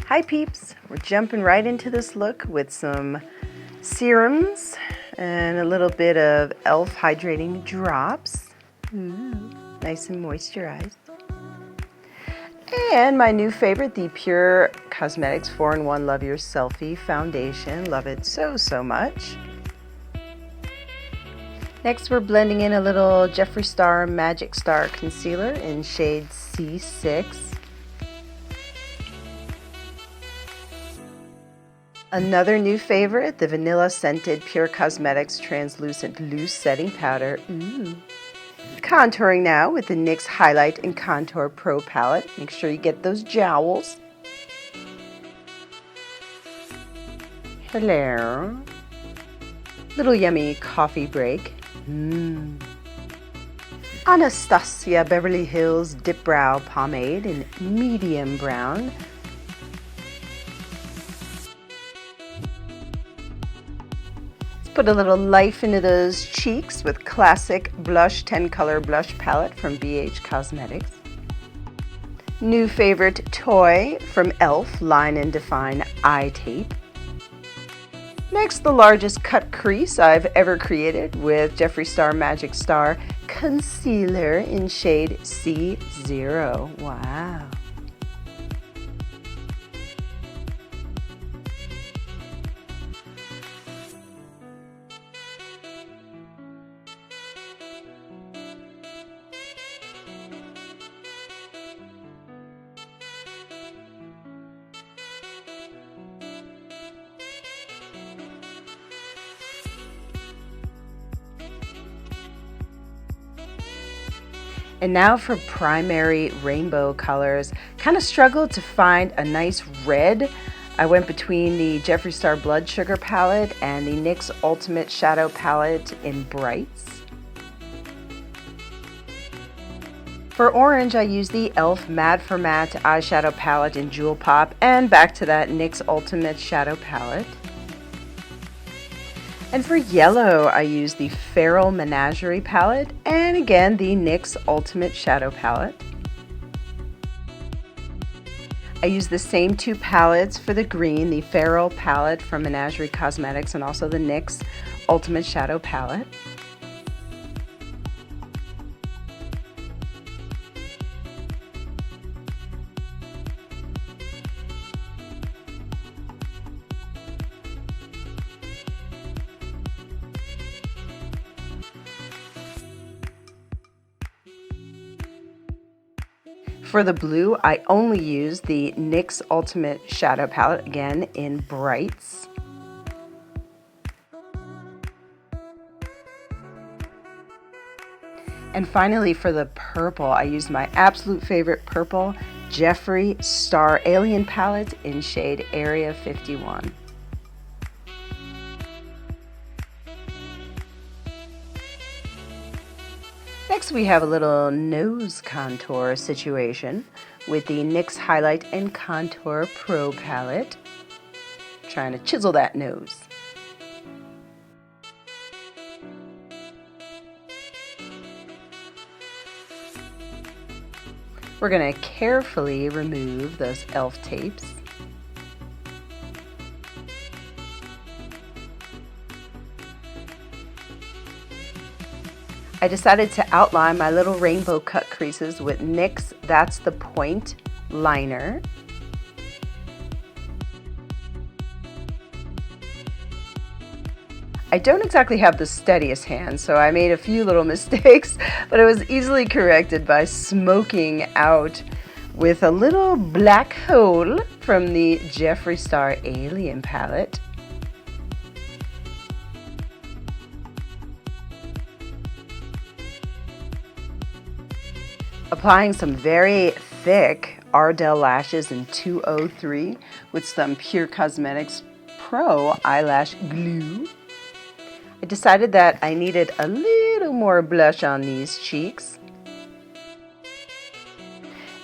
Hi peeps, we're jumping right into this look with some serums and a little bit of e.l.f. hydrating drops. Nice and moisturized. And my new favorite, the Pure Cosmetics 4-in-1 Love Your Selfie Foundation. Love it so much. Next we're blending in a little Jeffree Star Magic Star Concealer in shade C6. Another new favorite, the Vanilla Scented Pure Cosmetics Translucent Loose Setting Powder. Contouring now with the NYX Highlight and Contour Pro Palette. Make sure you get those jowls. Hello. Little yummy coffee break. Anastasia Beverly Hills Dip Brow Pomade in medium brown. Put a little life into those cheeks with classic blush 10 color blush palette from BH Cosmetics. New favorite toy from e.l.f. Line and Define Eye Tape. Next, the largest cut crease I've ever created with Jeffree Star Magic Star Concealer in shade C0. Wow. And now for primary rainbow colors. Kind of struggled to find a nice red. I went between the Jeffree Star Blood Sugar palette and the NYX Ultimate Shadow palette in brights. For orange, I used the e.l.f. Mad for Matte eyeshadow palette in Jewel Pop and back to that NYX Ultimate Shadow palette. And for yellow, I used the Feral Menagerie palette and again the NYX Ultimate Shadow palette. I used the same two palettes for the green, the Feral palette from Menagerie Cosmetics and also the NYX Ultimate Shadow palette. For the blue, I only used the NYX Ultimate Shadow palette, again in brights. And finally for the purple, I used my absolute favorite purple Jeffree Star Alien palette in shade Area 51. Next we have a little nose contour situation with the NYX Highlight and Contour Pro palette. Trying to chisel that nose. We're going to carefully remove those e.l.f. tapes. I decided to outline my little rainbow cut creases with NYX That's the Point liner. I don't exactly have the steadiest hand, so I made a few little mistakes, but it was easily corrected by smoking out with a little black hole from the Jeffree Star Alien palette. Applying some very thick Ardell lashes in 203 with some Pure Cosmetics Pro eyelash glue. I decided that I needed a little more blush on these cheeks.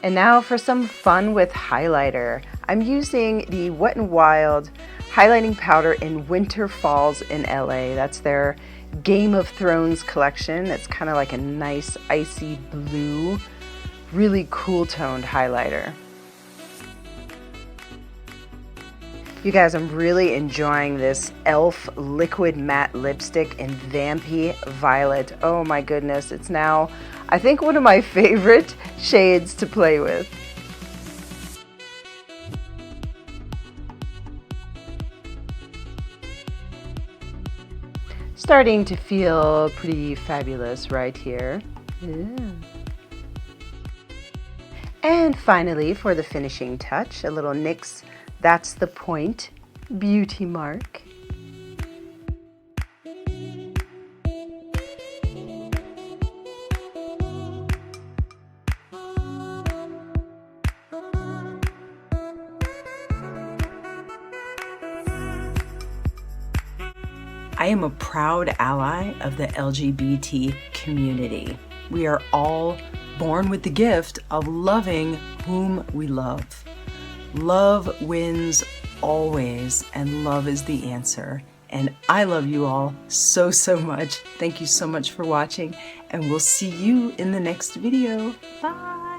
And now for some fun with highlighter. I'm using the Wet n Wild highlighting powder in Winter Falls in LA. That's their Game of Thrones collection. It's kind of like a nice icy blue, really cool toned highlighter. You guys, I'm really enjoying this e.l.f. liquid matte lipstick in Vampy Violet. Oh my goodness, it's now, I think, one of my favorite shades to play with. Starting to feel pretty fabulous right here. Yeah. And finally, for the finishing touch, a little NYX That's the Point beauty mark. I am a proud ally of the LGBT community. We are all born with the gift of loving whom we love. Love wins always, and love is the answer. And I love you all so, so much. Thank you so much for watching, and we'll see you in the next video. Bye!